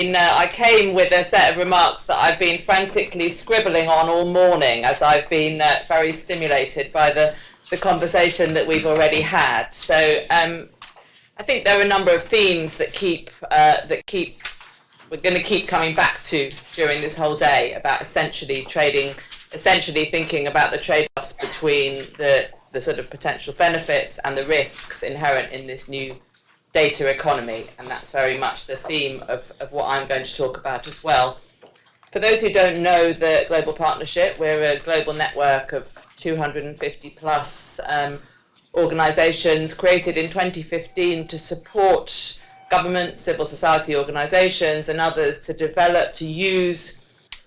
I came with a set of remarks that I've been frantically scribbling on all morning as I've been very stimulated by the conversation that we've already had. So I think there are a number of themes that we're going to keep coming back to during this whole day about essentially thinking about the trade-offs between the sort of potential benefits and the risks inherent in this new data economy, and that's very much the theme of what I'm going to talk about as well. For those who don't know the Global Partnership, we're a global network of 250 plus organisations created in 2015 to support government, civil society organisations and others to develop, to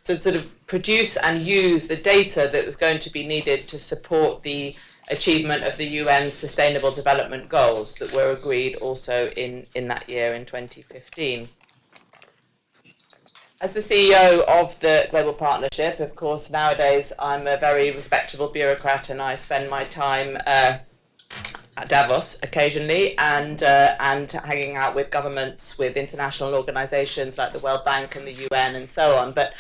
sort of produce and use the data that was going to be needed to support the achievement of the UN's Sustainable Development Goals that were agreed also in that year in 2015. As the CEO of the Global Partnership, of course, nowadays I'm a very respectable bureaucrat and I spend my time at Davos occasionally and hanging out with governments, with international organisations like the World Bank and the UN and so on. But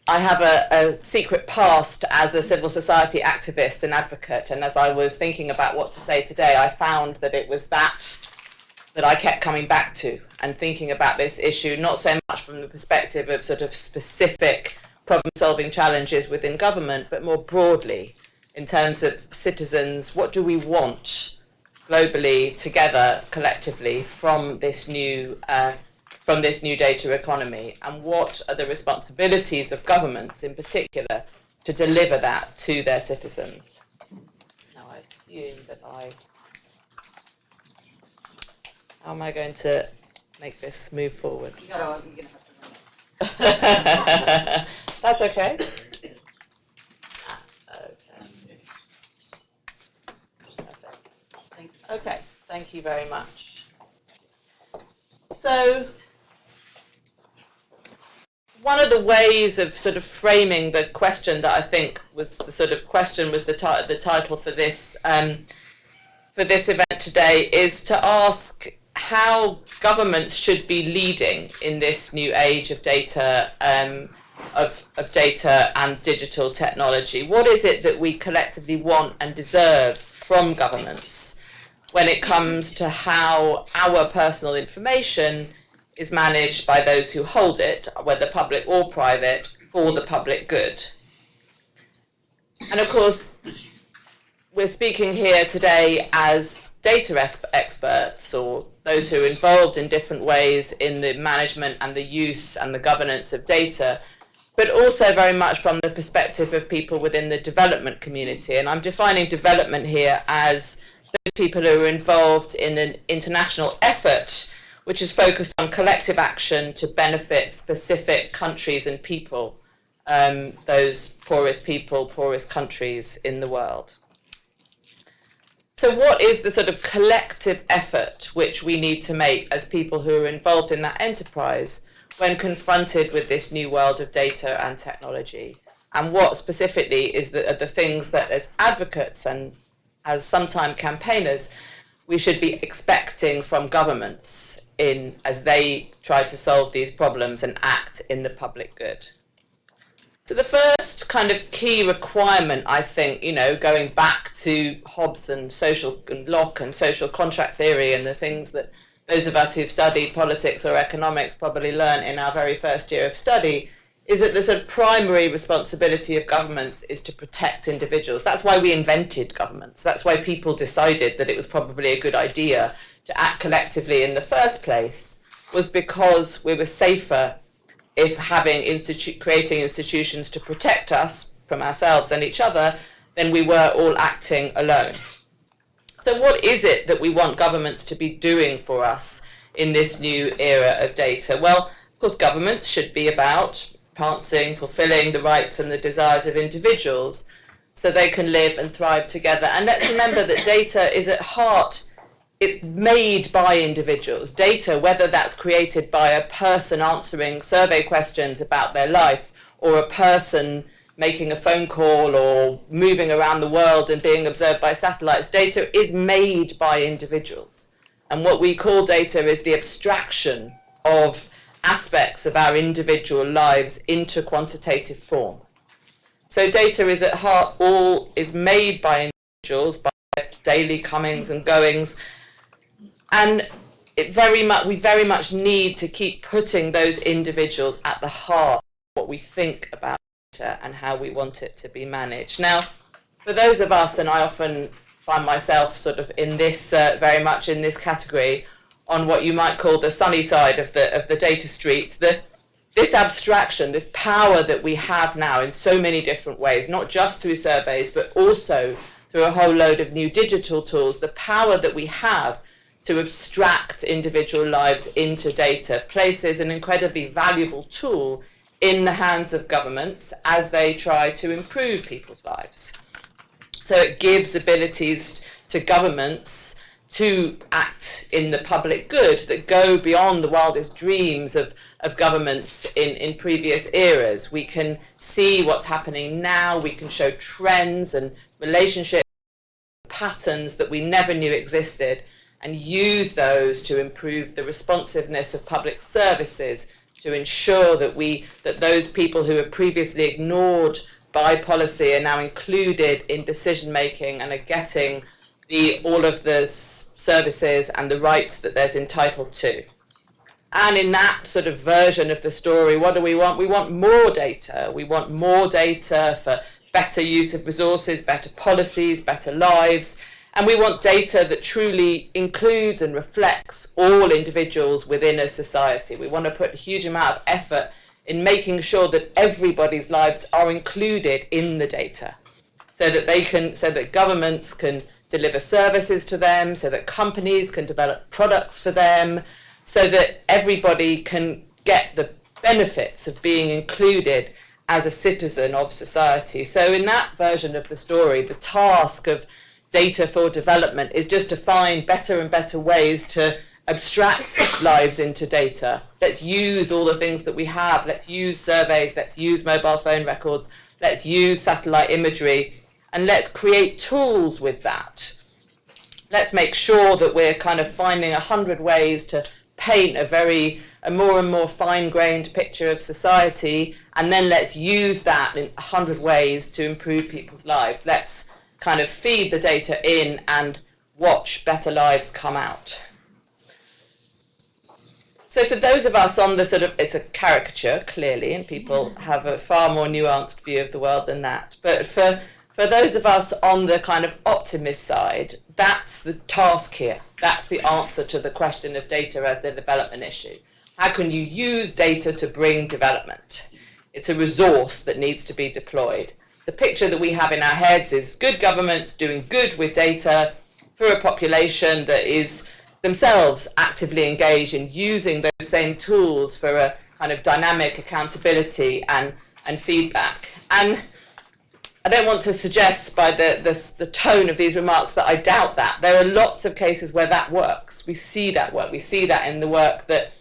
I have a secret past as a civil society activist and advocate, and as I was thinking about what to say today, I found that it was that I kept coming back to and thinking about this issue, not so much from the perspective of sort of specific problem-solving challenges within government, but more broadly in terms of citizens. What do we want globally, together, collectively, from this new data economy, and what are the responsibilities of governments in particular to deliver that to their citizens? Now I assume that how am I going to make this move forward? You're gonna have to run it. That's okay. Okay, thank you very much. So, one of the ways of sort of framing the question that I think was the sort of question was the title for this event today is to ask how governments should be leading in this new age of data, of data and digital technology. What is it that we collectively want and deserve from governments when it comes to how our personal information is managed by those who hold it, whether public or private, for the public good? And of course, we're speaking here today as data experts, or those who are involved in different ways in the management and the use and the governance of data, but also very much from the perspective of people within the development community. And I'm defining development here as those people who are involved in an international effort which is focused on collective action to benefit specific countries and people, those poorest people, poorest countries in the world. So what is the sort of collective effort which we need to make as people who are involved in that enterprise when confronted with this new world of data and technology? And what specifically are the things that as advocates and as sometime campaigners we should be expecting from governments as they try to solve these problems and act in the public good? So the first kind of key requirement, I think, going back to Hobbes and Locke and social contract theory and the things that those of us who've studied politics or economics probably learned in our very first year of study, is that the sort of primary responsibility of governments is to protect individuals. That's why we invented governments. That's why people decided that it was probably a good idea to act collectively in the first place, was because we were safer if creating institutions to protect us from ourselves and each other than we were all acting alone. So what is it that we want governments to be doing for us in this new era of data? Well, of course, governments should be about fulfilling the rights and the desires of individuals so they can live and thrive together. And let's remember that data is at heart, it's made by individuals. Data, whether that's created by a person answering survey questions about their life, or a person making a phone call or moving around the world and being observed by satellites, data is made by individuals. And what we call data is the abstraction of aspects of our individual lives into quantitative form. So data is at heart is made by individuals, by their daily comings and goings, and we very much need to keep putting those individuals at the heart of what we think about data and how we want it to be managed. Now, for those of us, and I often find myself sort of in this, very much in this category, on what you might call the sunny side of the data street, this abstraction, this power that we have now in so many different ways, not just through surveys, but also through a whole load of new digital tools, the power that we have to abstract individual lives into data places an incredibly valuable tool in the hands of governments as they try to improve people's lives. So it gives abilities to governments to act in the public good that go beyond the wildest dreams of governments in previous eras. We can see what's happening now, we can show trends and relationship patterns that we never knew existed, and use those to improve the responsiveness of public services, to ensure that those people who were previously ignored by policy are now included in decision making and are getting all of the services and the rights that they're entitled to. And in that sort of version of the story, what do we want? We want more data. We want more data for better use of resources, better policies, better lives. And we want data that truly includes and reflects all individuals within a society. We want to put a huge amount of effort in making sure that everybody's lives are included in the data, so that governments can deliver services to them, so that companies can develop products for them, so that everybody can get the benefits of being included as a citizen of society. So in that version of the story, the task of data for development is just to find better and better ways to abstract lives into data. Let's use all the things that we have. Let's use surveys, let's use mobile phone records, let's use satellite imagery, and let's create tools with that. Let's make sure that we're kind of finding 100 ways to paint a more and more fine-grained picture of society, and then let's use that in 100 ways to improve people's lives. Let's kind of feed the data in and watch better lives come out. So for those of us on the sort of, it's a caricature, clearly, and people have a far more nuanced view of the world than that. But for those of us on the kind of optimist side, that's the task here. That's the answer to the question of data as the development issue. How can you use data to bring development? It's a resource that needs to be deployed. The picture that we have in our heads is good governments doing good with data for a population that is themselves actively engaged in using those same tools for a kind of dynamic accountability and feedback. And I don't want to suggest by the tone of these remarks that I doubt that. There are lots of cases where that works. We see that work. We see that in the work that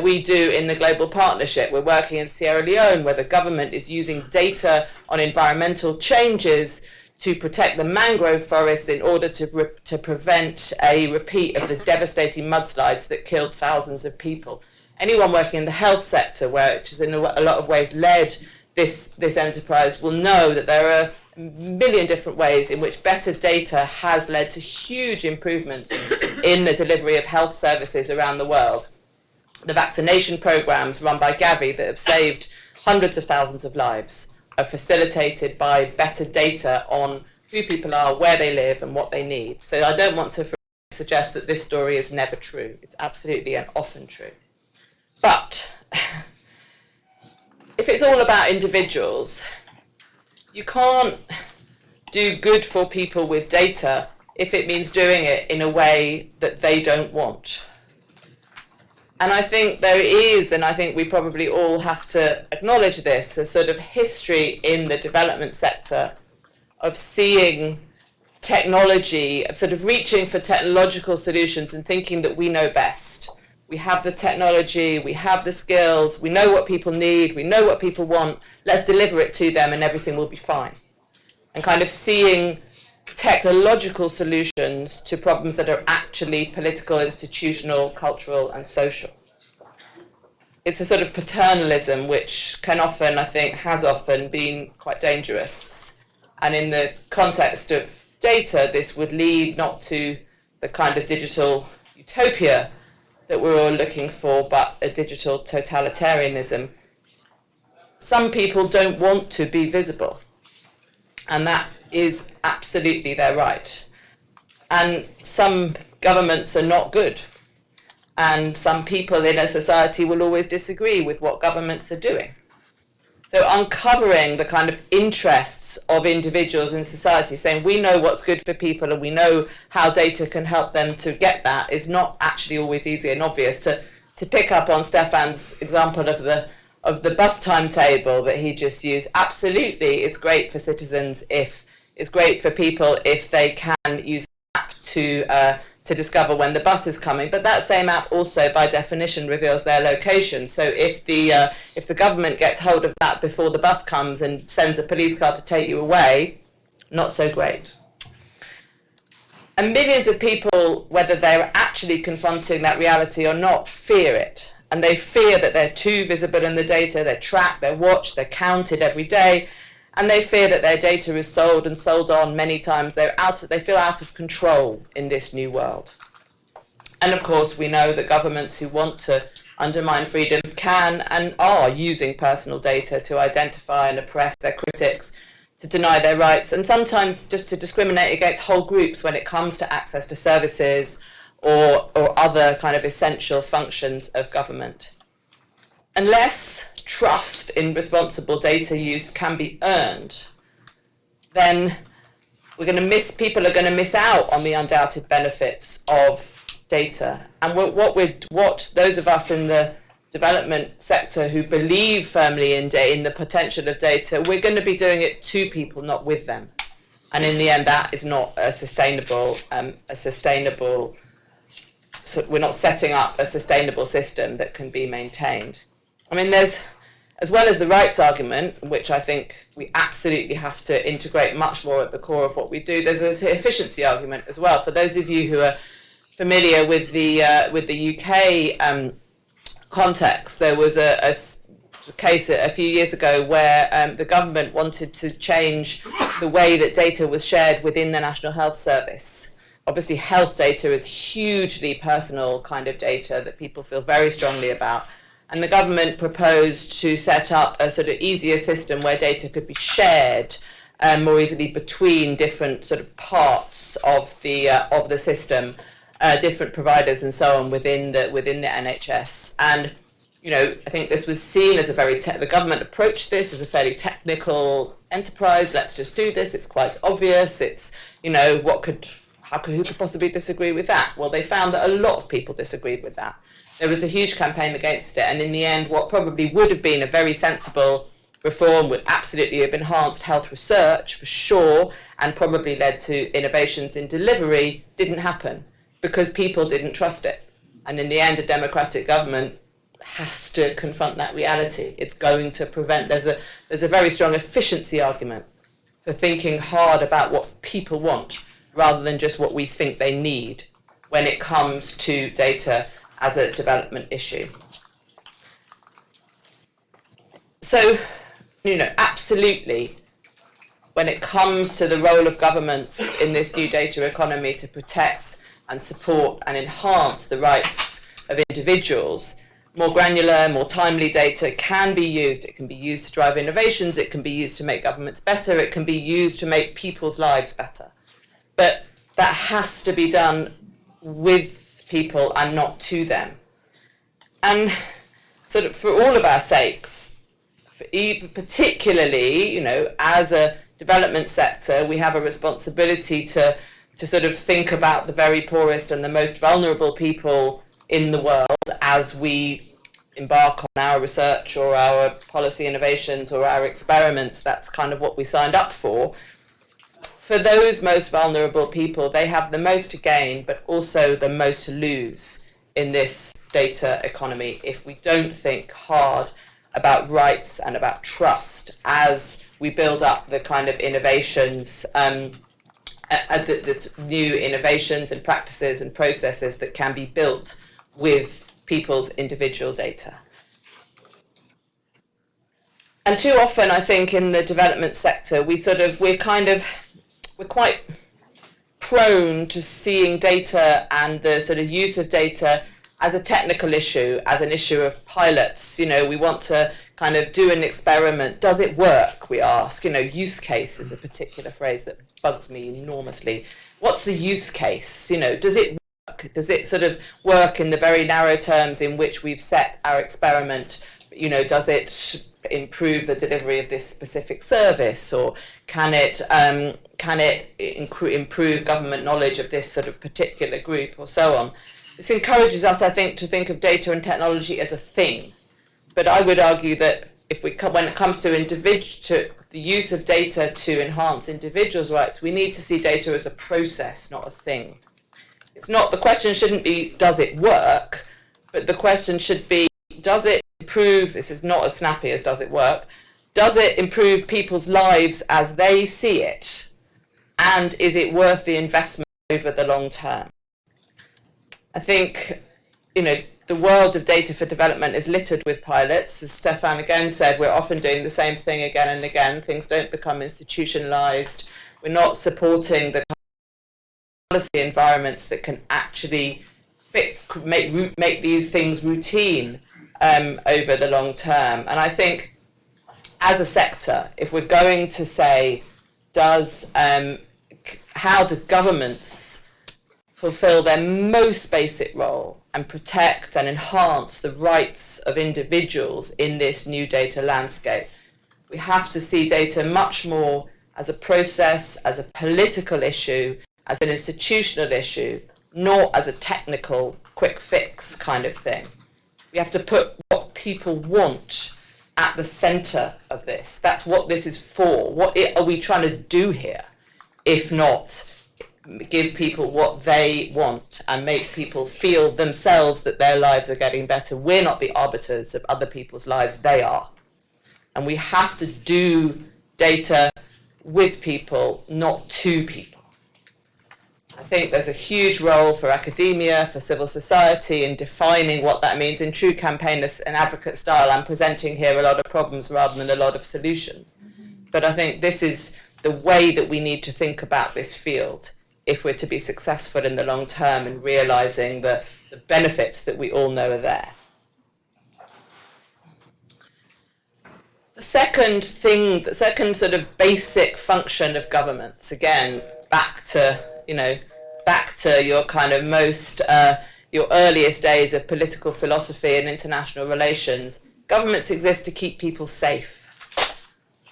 we do in the Global Partnership. We're working in Sierra Leone, where the government is using data on environmental changes to protect the mangrove forests in order to prevent a repeat of the devastating mudslides that killed thousands of people. Anyone working in the health sector, which has in a lot of ways led this enterprise, will know that there are a million different ways in which better data has led to huge improvements in the delivery of health services around the world. The vaccination programs run by Gavi that have saved hundreds of thousands of lives are facilitated by better data on who people are, where they live, and what they need. So I don't want to suggest that this story is never true. It's absolutely and often true. But if it's all about individuals, you can't do good for people with data if it means doing it in a way that they don't want. And I think there is, and I think we probably all have to acknowledge this, a sort of history in the development sector of seeing technology, of sort of reaching for technological solutions and thinking that we know best. We have the technology, we have the skills, we know what people need, we know what people want, let's deliver it to them and everything will be fine. And kind of seeing technological solutions to problems that are actually political, institutional, cultural, and social. it's a sort of paternalism which can often, I think, has often been quite dangerous. And in the context of data, this would lead not to the kind of digital utopia that we're all looking for, but a digital totalitarianism. Some people don't want to be visible, and that is absolutely their right. And some governments are not good, and some people in a society will always disagree with what governments are doing. So uncovering the kind of interests of individuals in society, saying we know what's good for people and we know how data can help them to get that, is not actually always easy and obvious. To pick up on Stefan's example of the bus timetable that he just used, absolutely it's great for citizens it's great for people if they can use an app to discover when the bus is coming, but that same app also by definition reveals their location. So if the government gets hold of that before the bus comes and sends a police car to take you away, not so great. And millions of people, whether they're actually confronting that reality or not, fear it. And they fear that they're too visible in the data, they're tracked, they're watched, they're counted every day, and they fear that their data is sold and sold on many times. They feel out of control in this new world. And of course, we know that governments who want to undermine freedoms can and are using personal data to identify and oppress their critics, to deny their rights, and sometimes just to discriminate against whole groups when it comes to access to services or other kind of essential functions of government. Unless trust in responsible data use can be earned, then people are going to miss out on the undoubted benefits of data. And what those of us in the development sector who believe firmly in the potential of data, we're going to be doing it to people, not with them. And in the end, that is not a sustainable. So we're not setting up a sustainable system that can be maintained. I mean, there's, as well as the rights argument, which I think we absolutely have to integrate much more at the core of what we do, there's an efficiency argument as well. For those of you who are familiar with the UK context, there was a case a few years ago where the government wanted to change the way that data was shared within the National Health Service. Obviously, health data is hugely personal kind of data that people feel very strongly about. And the government proposed to set up a sort of easier system where data could be shared more easily between different sort of parts of the system, different providers and so on within the NHS. And I think this was seen as the government approached this as a fairly technical enterprise. Let's just do this. It's quite obvious. It's who could possibly disagree with that? Well, they found that a lot of people disagreed with that. There was a huge campaign against it, and in the end, what probably would have been a very sensible reform would absolutely have enhanced health research for sure, and probably led to innovations in delivery, didn't happen because people didn't trust it. And in the end, a democratic government has to confront that reality. It's going to prevent. There's a very strong efficiency argument for thinking hard about what people want rather than just what we think they need when it comes to data as a development issue. So, absolutely, when it comes to the role of governments in this new data economy to protect and support and enhance the rights of individuals, more granular, more timely data can be used. It can be used to drive innovations, it can be used to make governments better, it can be used to make people's lives better. But that has to be done with people and not to them. And sort of for all of our sakes, particularly, as a development sector, we have a responsibility to sort of think about the very poorest and the most vulnerable people in the world as we embark on our research or our policy innovations or our experiments. That's kind of what we signed up for. For those most vulnerable people, they have the most to gain, but also the most to lose in this data economy if we don't think hard about rights and about trust as we build up the kind of innovations, this new innovations and practices and processes that can be built with people's individual data. And too often, I think, in the development sector, we're quite prone to seeing data and the sort of use of data as a technical issue, as an issue of pilots. You know, we want to kind of do an experiment. Does it work? We ask. You know, use case is a particular phrase that bugs me enormously. What's the use case? You know, does it work? Does it sort of work in the very narrow terms in which we've set our experiment? You know, does it improve the delivery of this specific service, or can it improve government knowledge of this sort of particular group, or so on? This encourages us, I think, to think of data and technology as a thing. But I would argue that when it comes to the use of data to enhance individuals' rights, we need to see data as a process, not a thing. The question shouldn't be, does it work? But the question should be, does it improve, this is not as snappy as does it work, does it improve people's lives as they see it? And is it worth the investment over the long term? I think, you know, the world of data for development is littered with pilots. As Stefan again said, we're often doing the same thing again and again. Things don't become institutionalized. We're not supporting the policy environments that can actually make these things routine over the long term. And I think as a sector, if we're going to say, how do governments fulfill their most basic role and protect and enhance the rights of individuals in this new data landscape, we have to see data much more as a process, as a political issue, as an institutional issue, not as a technical quick fix kind of thing. We have to put what people want at the center of this. That's what this is for. What are we trying to do here? If not, give people what they want and make people feel themselves that their lives are getting better. We're not the arbiters of other people's lives, they are. And we have to do data with people, not to people. I think there's a huge role for academia, for civil society in defining what that means. In true campaigner and advocate style, I'm presenting here a lot of problems rather than a lot of solutions. But I think this is the way that we need to think about this field if we're to be successful in the long term and realizing the benefits that we all know are there. The second sort of basic function of governments, again, back to your kind of your earliest days of political philosophy and international relations, governments exist to keep people safe.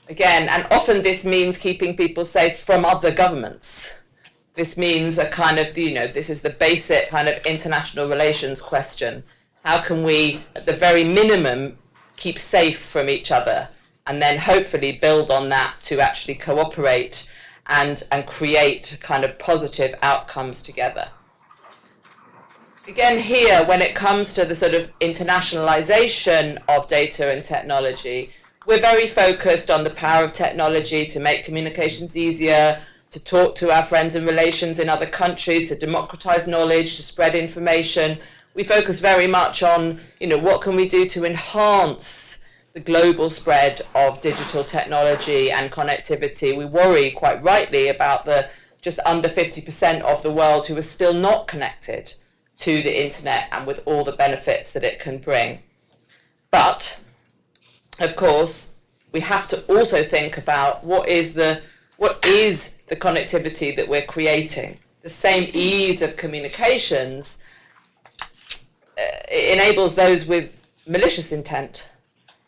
Again, and often this means keeping people safe from other governments. This means a kind of, this is the basic kind of international relations question. How can we, at the very minimum, keep safe from each other, and then hopefully build on that to actually cooperate and create kind of positive outcomes together. Again here, when it comes to the sort of internationalization of data and technology, we're very focused on the power of technology to make communications easier, to talk to our friends and relations in other countries, to democratize knowledge, to spread information. We focus very much on, what can we do to enhance the global spread of digital technology and connectivity. We worry quite rightly about the just under 50% of the world who are still not connected to the internet and with all the benefits that it can bring. But, of course, we have to also think about what is the connectivity that we're creating. The same ease of communications enables those with malicious intent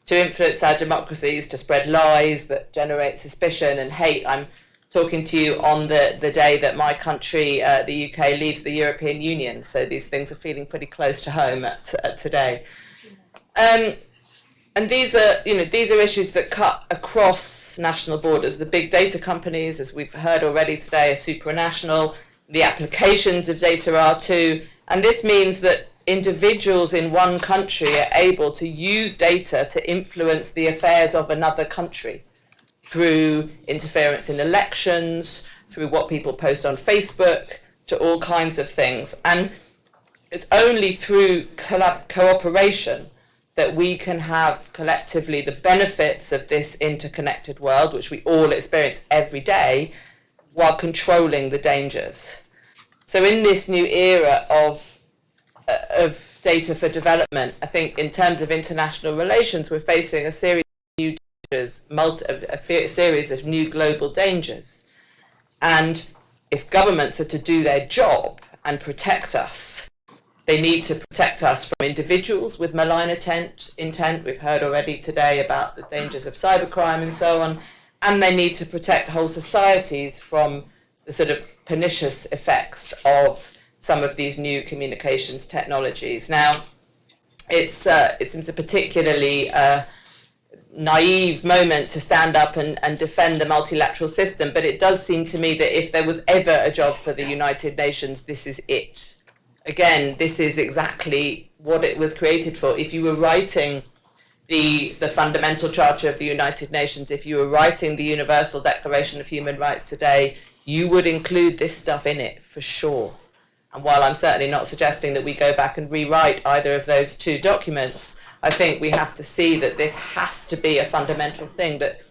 to influence our democracies, to spread lies that generate suspicion and hate. I'm talking to you on the day that my country, the UK, leaves the European Union, so these things are feeling pretty close to home today. And these are issues that cut across national borders. The big data companies, as we've heard already today, are supranational. The applications of data are too. And this means that individuals in one country are able to use data to influence the affairs of another country through interference in elections, through what people post on Facebook, to all kinds of things. And it's only through cooperation that we can have collectively the benefits of this interconnected world, which we all experience every day, while controlling the dangers. So in this new era of data for development, I think in terms of international relations, we're facing a series of new dangers, a series of new global dangers. And if governments are to do their job and protect us, they need to protect us from individuals with malign intent. We've heard already today about the dangers of cybercrime and so on. And they need to protect whole societies from the sort of pernicious effects of some of these new communications technologies. Now, it seems a particularly naive moment to stand up and defend the multilateral system, but it does seem to me that if there was ever a job for the United Nations, this is it. Again, this is exactly what it was created for. If you were writing the Fundamental Charter of the United Nations, if you were writing the Universal Declaration of Human Rights today, you would include this stuff in it for sure. And while I'm certainly not suggesting that we go back and rewrite either of those two documents, I think we have to see that this has to be a fundamental thing that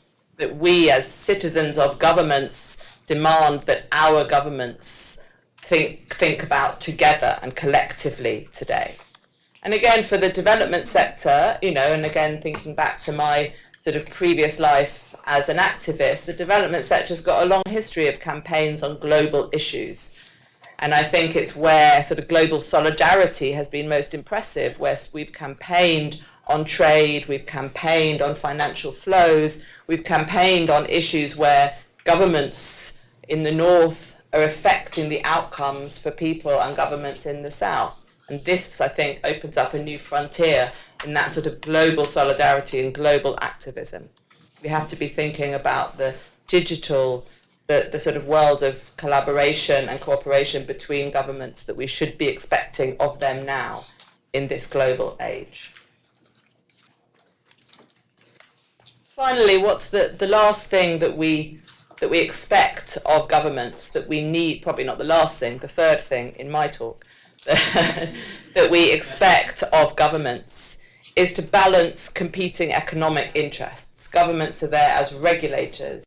we as citizens of governments demand that our governments think about together and collectively today. And again, for the development sector, and again, thinking back to my sort of previous life as an activist, the development sector's got a long history of campaigns on global issues. And I think it's where sort of global solidarity has been most impressive, where we've campaigned on trade, we've campaigned on financial flows, we've campaigned on issues where governments in the north are affecting the outcomes for people and governments in the south. And this, I think, opens up a new frontier in that sort of global solidarity and global activism. We have to be thinking about the digital, the sort of world of collaboration and cooperation between governments that we should be expecting of them now in this global age. Finally, what's the last thing that we expect of governments, that we need, probably not the last thing, the third thing in my talk, that we expect of governments is to balance competing economic interests. Governments are there as regulators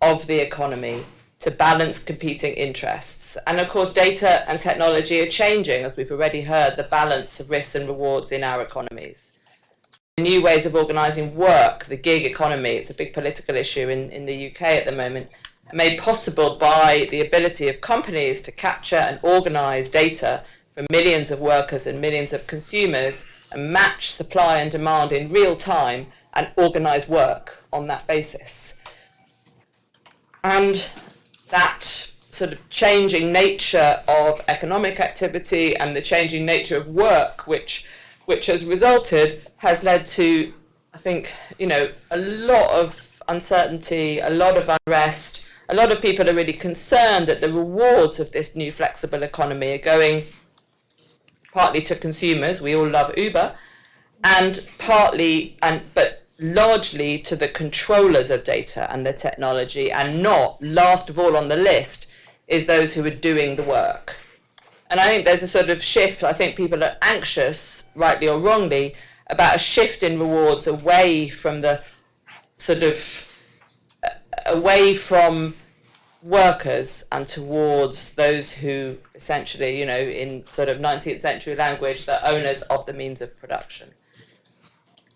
of the economy to balance competing interests. And of course, data and technology are changing, as we've already heard, the balance of risks and rewards in our economies. New ways of organising work, the gig economy, it's a big political issue in the UK at the moment, made possible by the ability of companies to capture and organise data for millions of workers and millions of consumers and match supply and demand in real time and organise work on that basis. And that sort of changing nature of economic activity and the changing nature of work, which has resulted, has led to, I think, a lot of uncertainty, a lot of unrest. A lot of people are really concerned that the rewards of this new flexible economy are going partly to consumers, we all love Uber, and but largely to the controllers of data and the technology, and not, last of all on the list, is those who are doing the work. And I think there's a sort of shift. I think people are anxious, rightly or wrongly, about a shift in rewards away from workers and towards those who essentially, in sort of 19th century language, the owners of the means of production.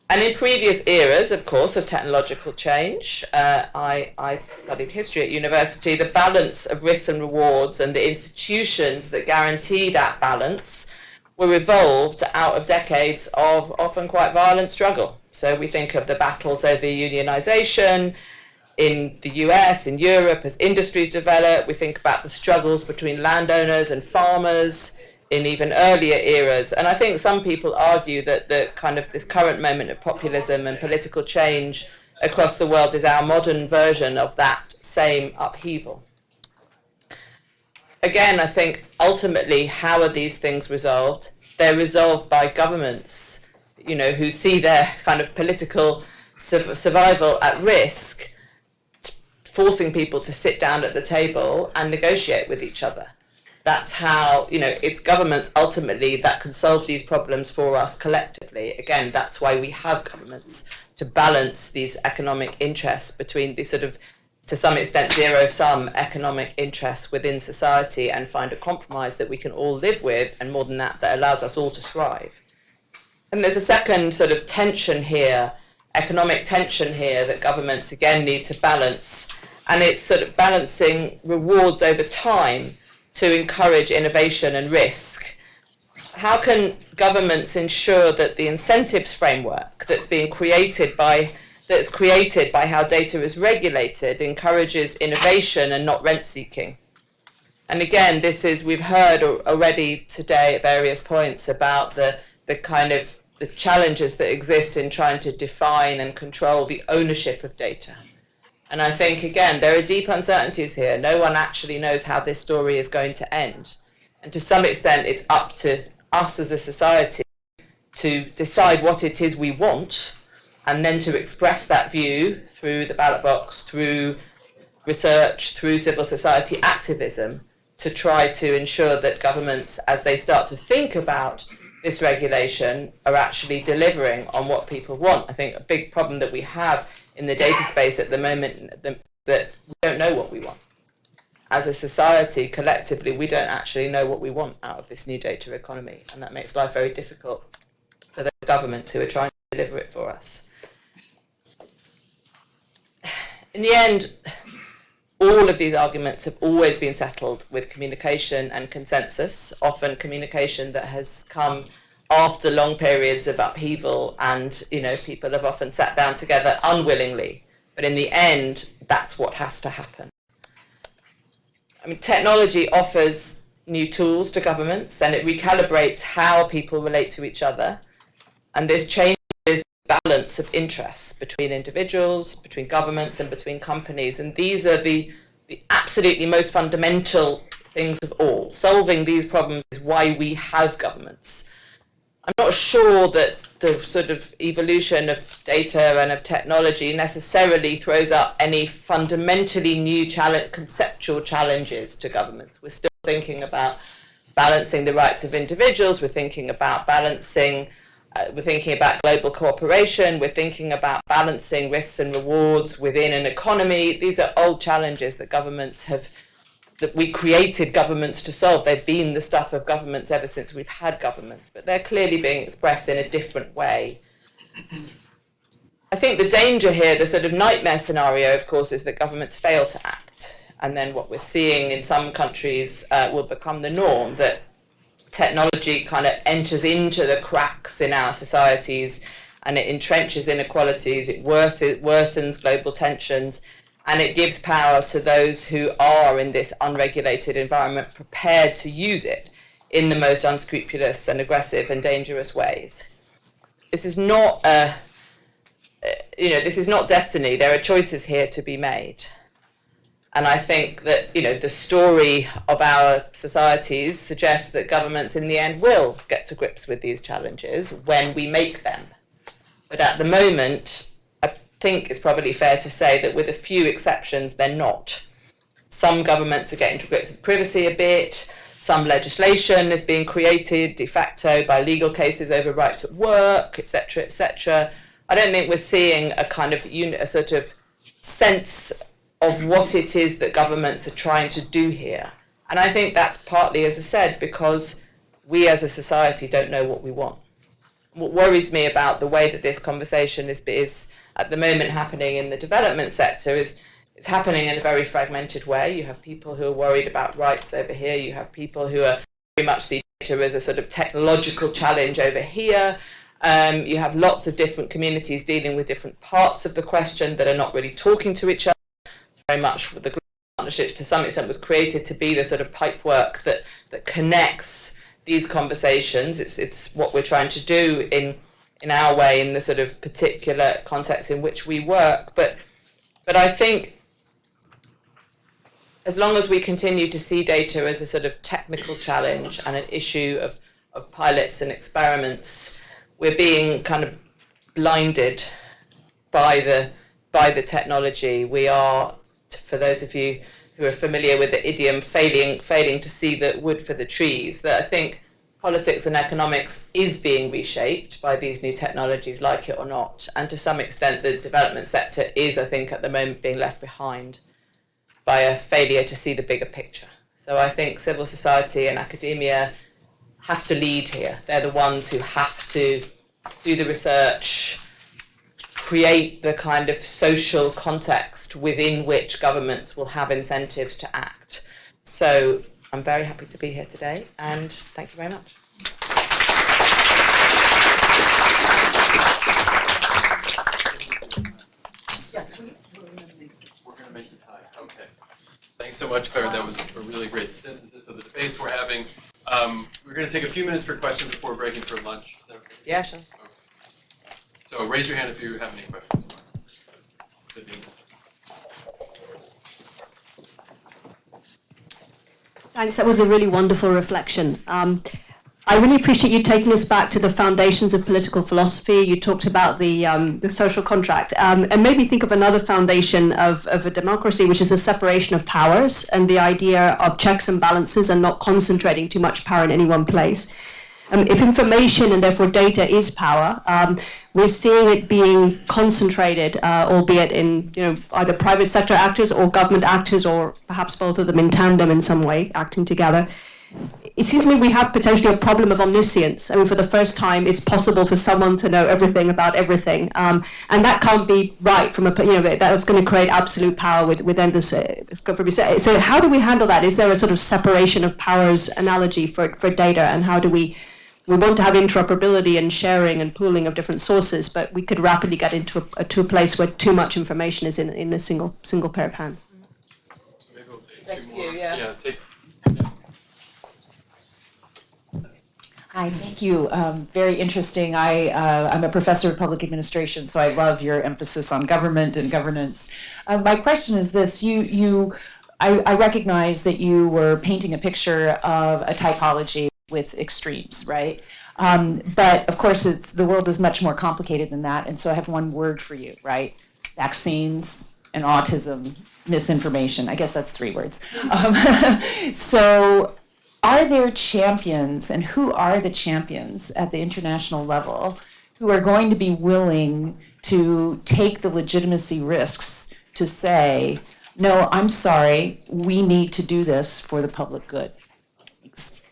And in previous eras, of course, of technological change, I studied history at university, the balance of risks and rewards and the institutions that guarantee that balance were evolved out of decades of often quite violent struggle. So we think of the battles over unionization in the US, in Europe, as industries develop. We think about the struggles between landowners and farmers in even earlier eras. And I think some people argue that the kind of this current moment of populism and political change across the world is our modern version of that same upheaval. Again, I think ultimately, how are these things resolved? They're resolved by governments, who see their kind of political survival at risk, forcing people to sit down at the table and negotiate with each other. that's how, it's governments ultimately that can solve these problems for us collectively. Again, that's why we have governments, to balance these economic interests between these sort of, to some extent, zero-sum economic interests within society, and find a compromise that we can all live with, and more than that, that allows us all to thrive. And there's a second sort of tension here, economic tension here, that governments again need to balance, and it's sort of balancing rewards over time to encourage innovation and risk. How can governments ensure that the incentives framework that's created by how data is regulated encourages innovation and not rent seeking? And again, we've heard already today at various points about the challenges that exist in trying to define and control the ownership of data. And I think, again, there are deep uncertainties here. No one actually knows how this story is going to end. And to some extent, it's up to us as a society to decide what it is we want, and then to express that view through the ballot box, through research, through civil society activism, to try to ensure that governments, as they start to think about this regulation, are actually delivering on what people want. I think a big problem that we have in the data space at the moment, that we don't know what we want. As a society, collectively, we don't actually know what we want out of this new data economy, and that makes life very difficult for those governments who are trying to deliver it for us. In the end, all of these arguments have always been settled with communication and consensus, often communication that has come after long periods of upheaval, and people have often sat down together unwillingly. But in the end, that's what has to happen. I mean, technology offers new tools to governments, and it recalibrates how people relate to each other. And this changes the balance of interests between individuals, between governments, and between companies. And these are the absolutely most fundamental things of all. Solving these problems is why we have governments. I'm not sure that the sort of evolution of data and of technology necessarily throws up any fundamentally new conceptual challenges to governments. We're still thinking about balancing the rights of individuals, we're thinking about we're thinking about global cooperation, we're thinking about balancing risks and rewards within an economy. These are old challenges that that we created governments to solve. They've been the stuff of governments ever since we've had governments, but they're clearly being expressed in a different way. I think the danger here, the sort of nightmare scenario, of course, is that governments fail to act. And then what we're seeing in some countries will become the norm, that technology kind of enters into the cracks in our societies, and it entrenches inequalities, it worsens global tensions, and it gives power to those who are in this unregulated environment prepared to use it in the most unscrupulous and aggressive and dangerous ways. This is not this is not destiny. There are choices here to be made. And I think that, the story of our societies suggests that governments in the end will get to grips with these challenges when we make them. But at the moment, I think it's probably fair to say that with a few exceptions, they're not. Some governments are getting to grips with privacy a bit. Some legislation is being created de facto by legal cases over rights at work, etc., etc. I don't think we're seeing a kind of a sort of sense of what it is that governments are trying to do here. And I think that's partly, as I said, because we as a society don't know what we want. What worries me about the way that this conversation is at the moment happening in the development sector is it's happening in a very fragmented way. You have people who are worried about rights over here. You have people who are very much see data as a sort of technological challenge over here. You have lots of different communities dealing with different parts of the question that are not really talking to each other. It's very much the global partnership to some extent was created to be the sort of pipework that connects these conversations. It's what we're trying to do in our way, in the sort of particular context in which we work. But I think as long as we continue to see data as a sort of technical challenge and an issue of pilots and experiments, we're being kind of blinded by the technology. We are, for those of you who are familiar with the idiom failing to see the wood for the trees, that I think politics and economics is being reshaped by these new technologies, like it or not. And to some extent, the development sector is, I think, at the moment being left behind by a failure to see the bigger picture. So I think civil society and academia have to lead here. They're the ones who have to do the research, create the kind of social context within which governments will have incentives to act. So I'm very happy to be here today, and thank you very much. We're going to make the time. Okay. Thanks so much, Claire. That was a really great synthesis of the debates we're having. We're going to take a few minutes for questions before breaking for lunch. Is that okay? Yeah, sure. Okay. So raise your hand if you have any questions. Thanks. That was a really wonderful reflection. I really appreciate you taking us back to the foundations of political philosophy. You talked about the social contract, and made me think of another foundation of a democracy, which is the separation of powers and the idea of checks and balances and not concentrating too much power in any one place. If information and therefore data is power, we're seeing it being concentrated, albeit in either private sector actors or government actors, or perhaps both of them in tandem in some way, acting together. It seems to me we have potentially a problem of omniscience. I mean, for the first time, it's possible for someone to know everything about everything, and that can't be right. From that's going to create absolute power with endless. So how do we handle that? Is there a sort of separation of powers analogy for data, and how do we want to have interoperability and sharing and pooling of different sources, but we could rapidly get into a place where too much information is in a single pair of hands. So maybe we'll take Thank two more. you, yeah. Hi, thank you. Very interesting. I'm a professor of public administration, so I love your emphasis on government and governance. My question is this: I recognize that you were painting a picture of a typology with extremes, right? But of course, the world is much more complicated than that, and so I have one word for you, right? Vaccines and autism, misinformation. I guess that's 3 words. So are there champions, and who are the champions at the international level who are going to be willing to take the legitimacy risks to say, no, I'm sorry, we need to do this for the public good? Thanks.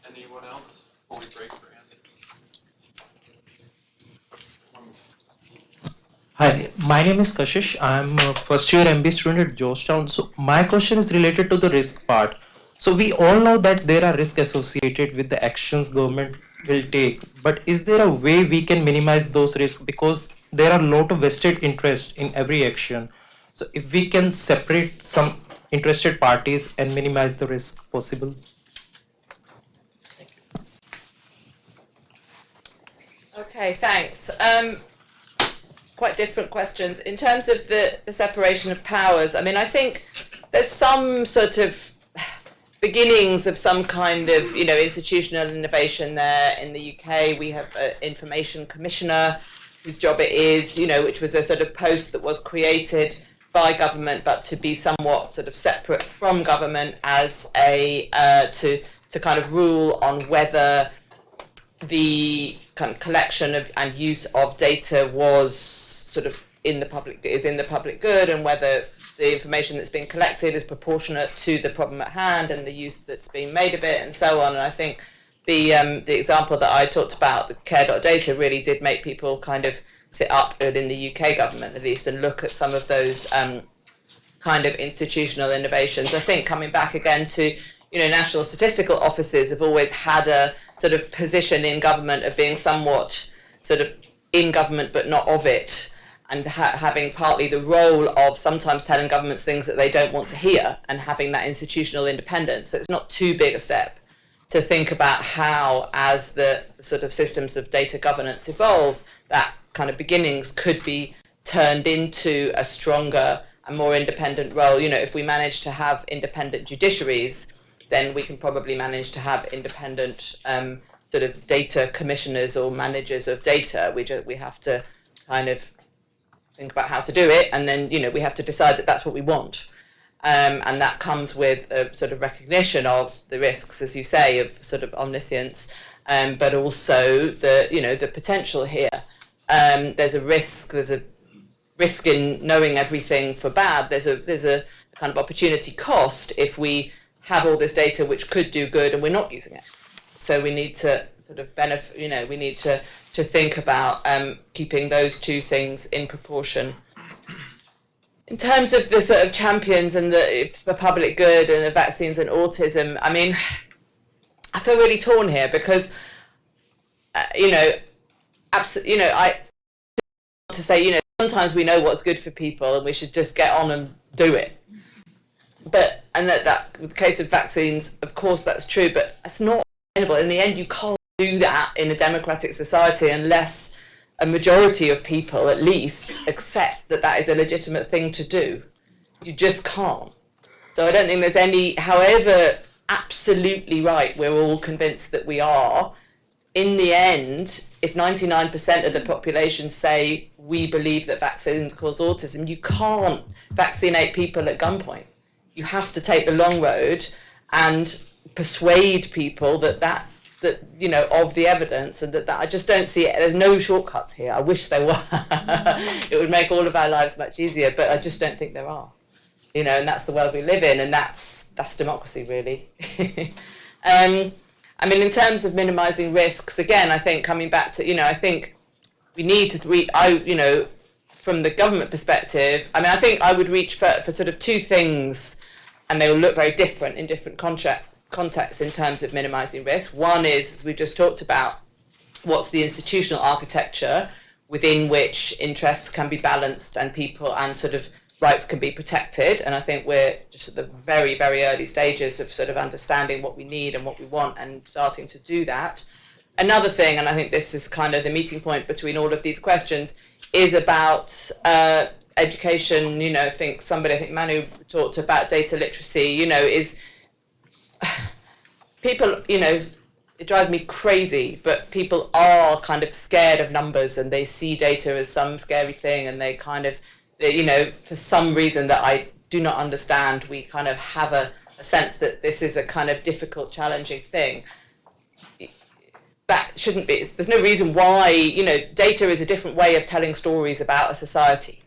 Anyone else before we break for Anthony? Hi, my name is Kashish. I'm a first year MBA student at Georgetown. So my question is related to the risk part. So we all know that there are risks associated with the actions government will take, but is there a way we can minimize those risks? Because there are a lot of vested interest in every action. So if we can separate some interested parties and minimize the risk possible. Okay, thanks. Quite different questions. In terms of the separation of powers, I mean, I think there's some sort of beginnings of some kind of, institutional innovation there. In the UK, we have an information commissioner whose job it is, which was a sort of post that was created by government, but to be somewhat sort of separate from government as a, to kind of rule on whether the kind of collection of and use of data was sort of in the public good, and whether the information that's being collected is proportionate to the problem at hand and the use that's being made of it, and so on. And I think the example that I talked about, the care.data, really did make people kind of sit up within the UK government at least and look at some of those kind of institutional innovations. I think coming back again to national statistical offices have always had a sort of position in government of being somewhat sort of in government but not of it, and having partly the role of sometimes telling governments things that they don't want to hear and having that institutional independence. So it's not too big a step to think about how, as the sort of systems of data governance evolve, that kind of beginnings could be turned into a stronger and more independent role. If we manage to have independent judiciaries, then we can probably manage to have independent sort of data commissioners or managers of data. We have to kind of think about how to do it, and then, you know, we have to decide that that's what we want. And that comes with a sort of recognition of the risks, as you say, of sort of omniscience, but also the, you know, the potential here. There's a risk in knowing everything for bad. There's a kind of opportunity cost if we have all this data which could do good and we're not using it. So we need to sort of benefit, you know, we need to think about keeping those two things in proportion. In terms of the sort of champions and the public good and the vaccines and autism, I mean, I feel really torn here because, you know, I want to say, you know, sometimes we know what's good for people and we should just get on and do it. But, and that with the case of vaccines, of course that's true, but it's not sustainable. In the end, you can't do that in a democratic society unless a majority of people, at least, accept that that is a legitimate thing to do. You just can't. So I don't think there's any, however absolutely right we're all convinced that we are, in the end, if 99% of the population say we believe that vaccines cause autism, you can't vaccinate people at gunpoint. You have to take the long road and persuade people that you know, of the evidence, and that I just don't see it. There's no shortcuts here. I wish there were. It would make all of our lives much easier, but I just don't think there are. You know, and that's the world we live in, and that's democracy, really. I mean, in terms of minimising risks, again, I think coming back to, you know, I think we need to you know, from the government perspective, I mean, I think I would reach for sort of two things, and they will look very different in different contexts in terms of minimising risk. One is, as we've just talked about, what's the institutional architecture within which interests can be balanced and people and sort of rights can be protected. And I think we're just at the very, very early stages of sort of understanding what we need and what we want and starting to do that. Another thing, and I think this is kind of the meeting point between all of these questions, is about education. You know, I think Manu talked about data literacy, you know, is people, you know, it drives me crazy, but people are kind of scared of numbers and they see data as some scary thing, and they kind of, you know, for some reason that I do not understand, we kind of have a sense that this is a kind of difficult, challenging thing. That shouldn't be. There's no reason why, you know, data is a different way of telling stories about a society.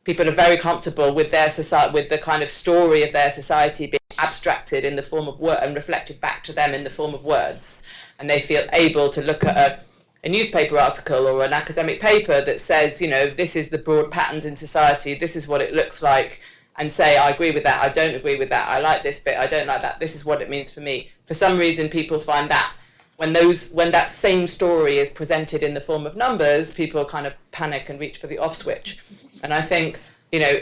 People are very comfortable with their society, with the kind of story of their society being abstracted in the form of word and reflected back to them in the form of words. And they feel able to look at a newspaper article or an academic paper that says, you know, this is the broad patterns in society, this is what it looks like, and say, I agree with that, I don't agree with that, I like this bit, I don't like that, this is what it means for me. For some reason, people find that when that same story is presented in the form of numbers, people kind of panic and reach for the off switch. And I think, you know,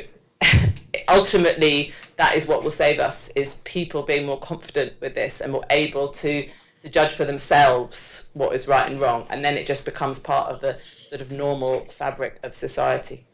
ultimately that is what will save us, is people being more confident with this and more able to judge for themselves what is right and wrong. And then it just becomes part of the sort of normal fabric of society.